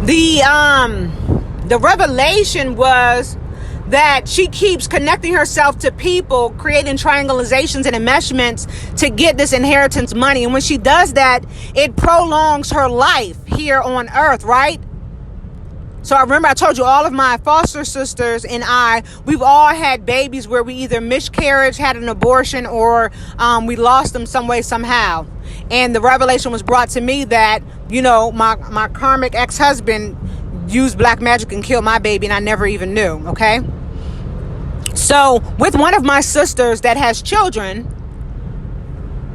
the revelation was that she keeps connecting herself to people, creating trianglizations and enmeshments to get this inheritance money. And when she does that, it prolongs her life here on earth, right? So I remember I told you all of my foster sisters and we've all had babies where we either miscarriage, had an abortion, or we lost them some way, somehow. And the revelation was brought to me that, you know, my karmic ex-husband used black magic and killed my baby, and I never even knew, okay? So with one of my sisters that has children,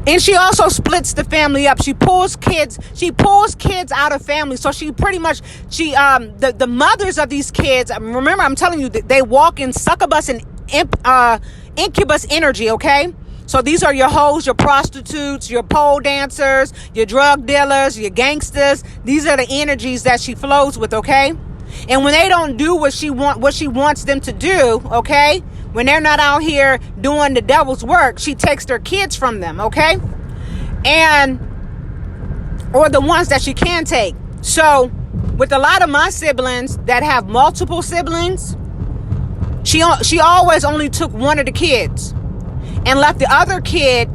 and she also splits the family up. She pulls kids out of families. So she pretty much, the mothers of these kids, remember I'm telling you, they walk in succubus and incubus energy, okay? So these are your hoes, your prostitutes, your pole dancers, your drug dealers, your gangsters. These are the energies that she flows with, okay? And when they don't do what she wants them to do, okay? When they're not out here doing the devil's work, she takes their kids from them, okay? Or the ones that she can take. So with a lot of my siblings that have multiple siblings, she always only took one of the kids and left the other kid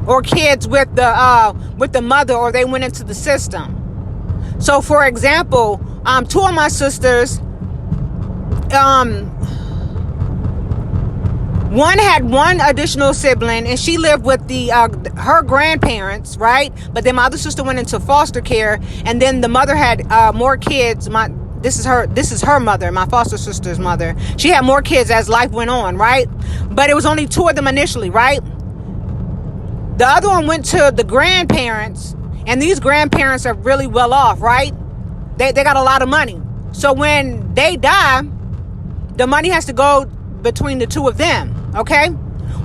or kids with the mother, or they went into the system. So for example, two of my sisters, one had one additional sibling, and she lived with her grandparents, right? But then my other sister went into foster care, and then the mother had more kids. This is her mother, my foster sister's mother. She had more kids as life went on, right? But it was only two of them initially, right? The other one went to the grandparents, and these grandparents are really well off, right? They got a lot of money. So when they die, the money has to go between the two of them, okay?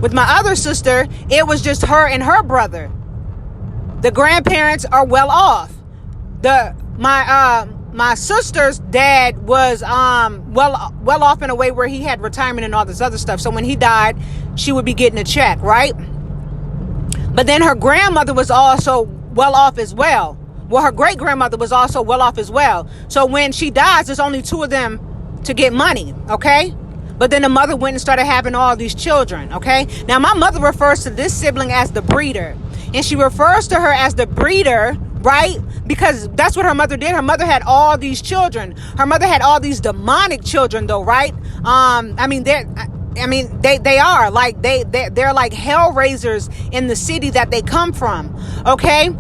With my other sister, it was just her and her brother. The grandparents are well off. My sister's dad was well off in a way where he had retirement and all this other stuff. So when he died, she would be getting a check, right? But then her grandmother was also well off as well. Well, her great grandmother was also well off as well. So when she dies, there's only two of them to get money, okay? But then the mother went and started having all these children, okay? Now, my mother refers to this sibling as the breeder. And she refers to her as the breeder, right? Because that's what her mother did. Her mother had all these children. Her mother had all these demonic children, though, right? They are like they're like hell raisers in the city that they come from, okay?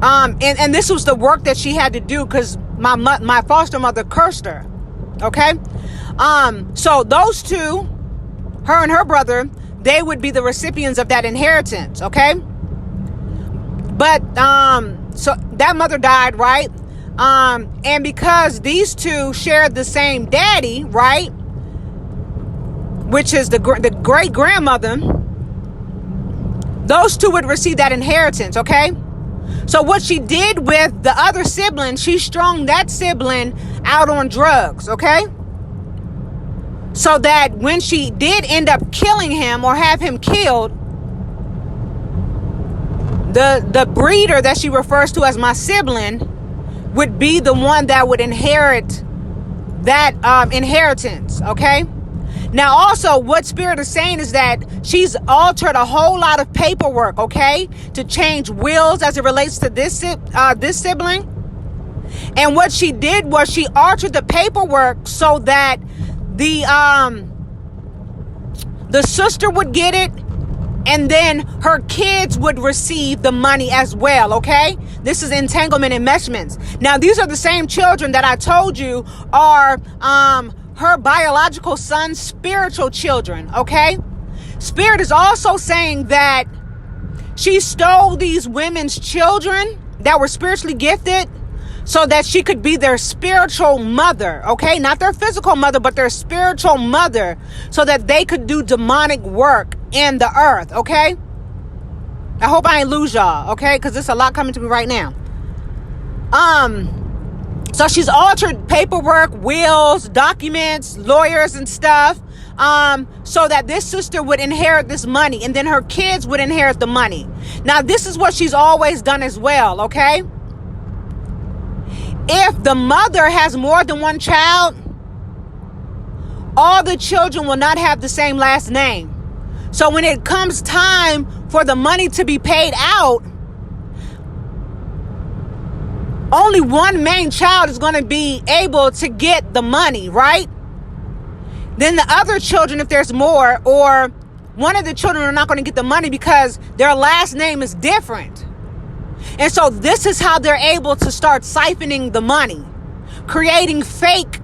And this was the work that she had to do because my foster mother cursed her, okay? So those two, her and her brother, they would be the recipients of that inheritance, okay? But so that mother died, right? And because these two shared the same daddy, right, which is the great grandmother, those two would receive that inheritance, okay? So what she did with the other sibling, she strung that sibling out on drugs, okay? So that when she did end up killing him or have him killed, the breeder that she refers to as my sibling would be the one that would inherit that inheritance, okay? Now, also, what Spirit is saying is that she's altered a whole lot of paperwork, okay, to change wills as it relates to this sibling. And what she did was she altered the paperwork so that the sister would get it, and then her kids would receive the money as well, okay? This is entanglement enmeshments. Now, these are the same children that I told you are her biological son's spiritual children, okay? Spirit is also saying that she stole these women's children that were spiritually gifted so that she could be their spiritual mother, okay? Not their physical mother, but their spiritual mother, so that they could do demonic work in the earth, okay? I hope I ain't lose y'all, okay? Because there's a lot coming to me right now. So she's altered paperwork, wills, documents, lawyers and stuff, so that this sister would inherit this money, and then her kids would inherit the money. Now, this is what she's always done as well, okay? If the mother has more than one child, all the children will not have the same last name. So when it comes time for the money to be paid out, only one main child is going to be able to get the money, right? Then the other children, if there's more, or one of the children are not going to get the money because their last name is different. And so this is how they're able to start siphoning the money, creating fake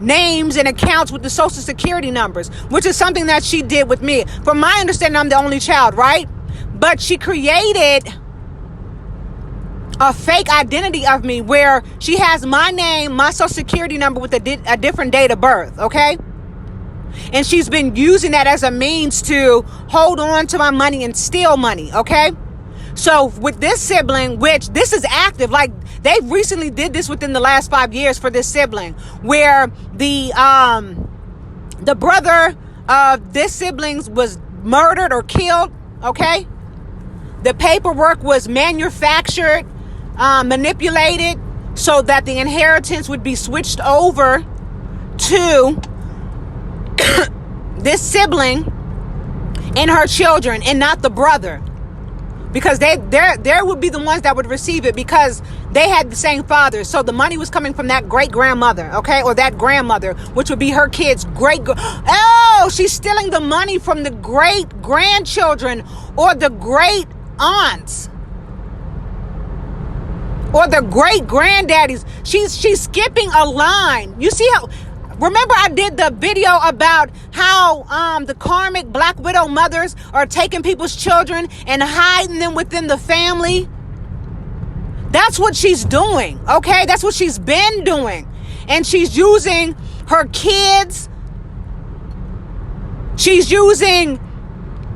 names and accounts with the social security numbers, which is something that she did with me. From my understanding, I'm the only child, right? But she created a fake identity of me where she has my name, my social security number with a different date of birth, okay? And she's been using that as a means to hold on to my money and steal money, okay? So with this sibling, which this is active, like they recently did this within the last 5 years for this sibling, where the brother of this siblings was murdered or killed, okay? The paperwork was manufactured, manipulated so that the inheritance would be switched over to this sibling and her children, and not the brother, because they would be the ones that would receive it because they had the same father. So the money was coming from that great grandmother, okay, or that grandmother, which would be her kids' she's stealing the money from the great grandchildren or the great aunts or the great granddaddies. She's skipping a line. You see how? Remember I did the video about how the karmic black widow mothers are taking people's children and hiding them within the family? That's what she's doing, okay? That's what she's been doing. And she's using her kids. She's using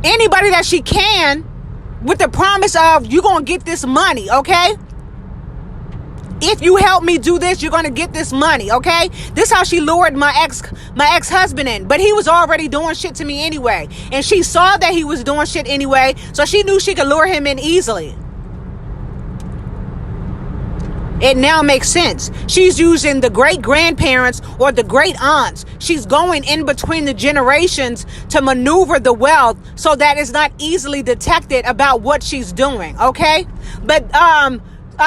anybody that she can with the promise of, you're going to get this money, okay? If you help me do this, you're going to get this money, okay? This is how she lured my ex-husband in. But he was already doing shit to me anyway. And she saw that he was doing shit anyway, so she knew she could lure him in easily. It now makes sense. She's using the great-grandparents or the great-aunts. She's going in between the generations to maneuver the wealth so that it's not easily detected about what she's doing, okay? But,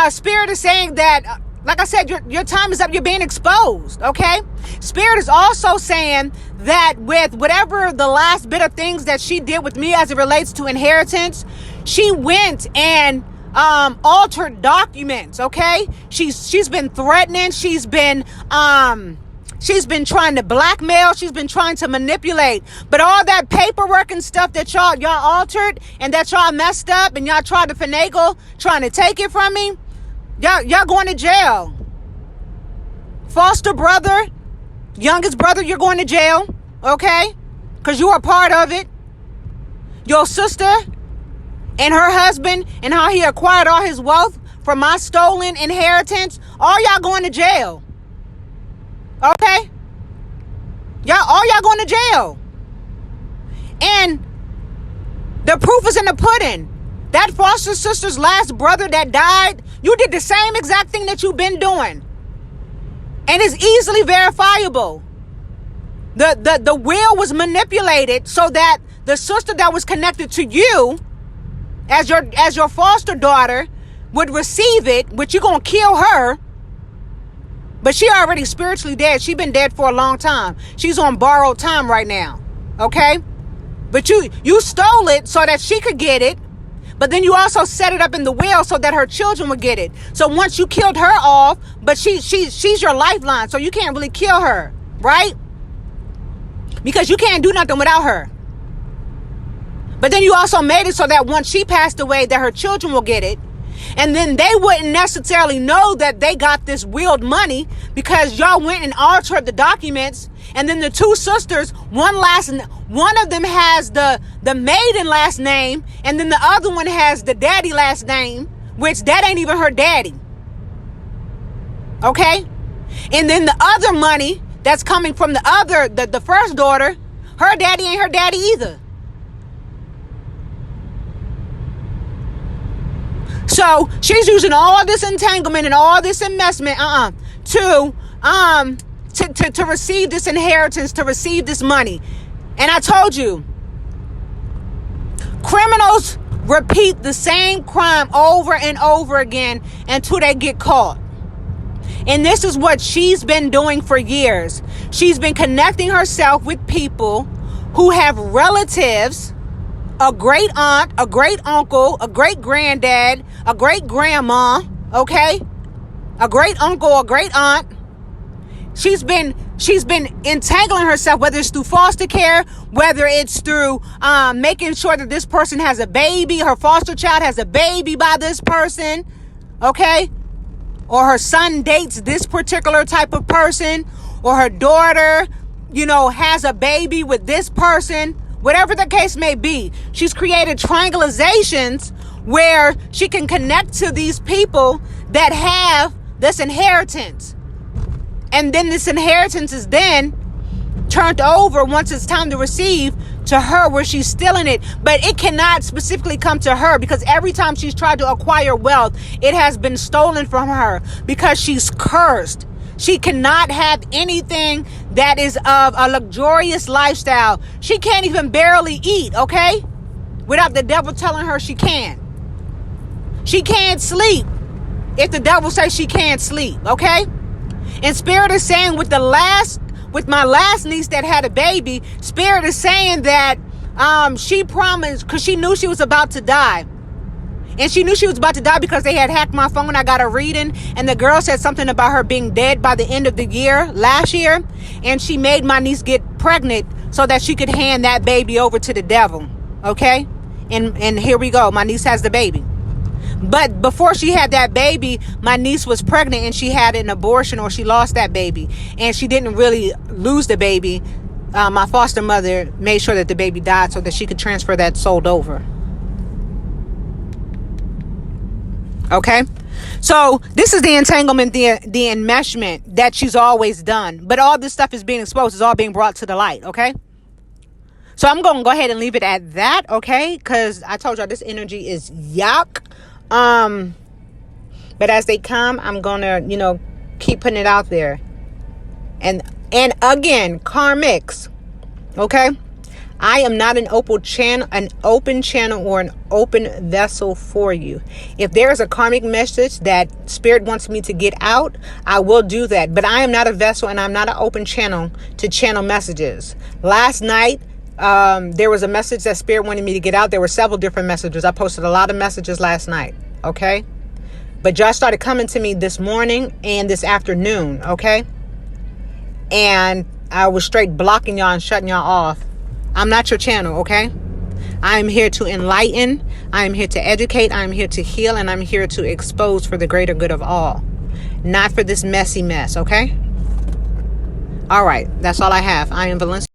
Spirit is saying that, like I said, your time is up. You're being exposed, okay? Spirit is also saying that with whatever the last bit of things that she did with me as it relates to inheritance, she went and altered documents, okay? She's been threatening. She's been trying to blackmail. She's been trying to manipulate. But all that paperwork and stuff that y'all altered and that y'all messed up and y'all tried to finagle, trying to take it from me, y'all going to jail. Foster brother, youngest brother, you're going to jail, okay? Because you are part of it. Your sister and her husband and how he acquired all his wealth from my stolen inheritance, all y'all going to jail. Okay? All y'all going to jail. And the proof is in the pudding. That foster sister's last brother that died, you did the same exact thing that you've been doing. And it's easily verifiable. The will was manipulated so that the sister that was connected to you as your foster daughter would receive it, which you're going to kill her. But she already spiritually dead. She been dead for a long time. She's on borrowed time right now. Okay? But you stole it so that she could get it. But then you also set it up in the will so that her children would get it. So once you killed her off, but she's your lifeline. So you can't really kill her, right? Because you can't do nothing without her. But then you also made it so that once she passed away, that her children will get it. And then they wouldn't necessarily know that they got this willed money because y'all went and altered the documents. And then the two sisters, one of them has the maiden last name, and then the other one has the daddy last name, which that ain't even her daddy. Okay? And then the other money that's coming from the first daughter Her daddy ain't her daddy either. So she's using all this entanglement and all this investment to receive this inheritance, to receive this money. And I told you, criminals repeat the same crime over and over again until they get caught. And this is what she's been doing for years. She's been connecting herself with people who have relatives, a great aunt, a great uncle, a great granddad, a great grandma, okay? A great uncle, a great aunt. She's been entangling herself, whether it's through foster care, whether it's through making sure that this person has a baby, her foster child has a baby by this person, okay? Or her son dates this particular type of person, or her daughter, has a baby with this person. Whatever the case may be, she's created trianglizations where she can connect to these people that have this inheritance. And then this inheritance is then turned over once it's time to receive to her, where she's stealing it. But it cannot specifically come to her, because every time she's tried to acquire wealth, it has been stolen from her because she's cursed. She cannot have anything that is of a luxurious lifestyle. She can't even barely eat, okay? Without the devil telling her she can. She can't sleep if the devil says she can't sleep, okay? And Spirit is saying with my last niece that had a baby, Spirit is saying that she promised, because she knew she was about to die. And she knew she was about to die because they had hacked my phone. I got a reading, and the girl said something about her being dead by the end of the year, last year. And she made my niece get pregnant so that she could hand that baby over to the devil. Okay? And here we go. My niece has the baby. But before she had that baby, my niece was pregnant and she had an abortion, or she lost that baby. And she didn't really lose the baby. My foster mother made sure that the baby died so that she could transfer that soul over. Okay? So this is the entanglement, the enmeshment that she's always done. But all this stuff is being exposed. It's all being brought to the light. Okay? So I'm going to go ahead and leave it at that. Okay? Because I told y'all this energy is yuck. But as they come, I'm gonna, keep putting it out there. And again, karmics, okay? I am not an open channel or an open vessel for you. If there is a karmic message that Spirit wants me to get out, I will do that. But I am not a vessel, and I'm not an open channel to channel messages. Last night, there was a message that Spirit wanted me to get out. There were several different messages. I posted a lot of messages last night. Okay. But y'all started coming to me this morning and this afternoon. Okay. And I was straight blocking y'all and shutting y'all off. I'm not your channel. Okay. I'm here to enlighten. I'm here to educate. I'm here to heal. And I'm here to expose for the greater good of all. Not for this messy mess. Okay. All right. That's all I have. I am Valencia.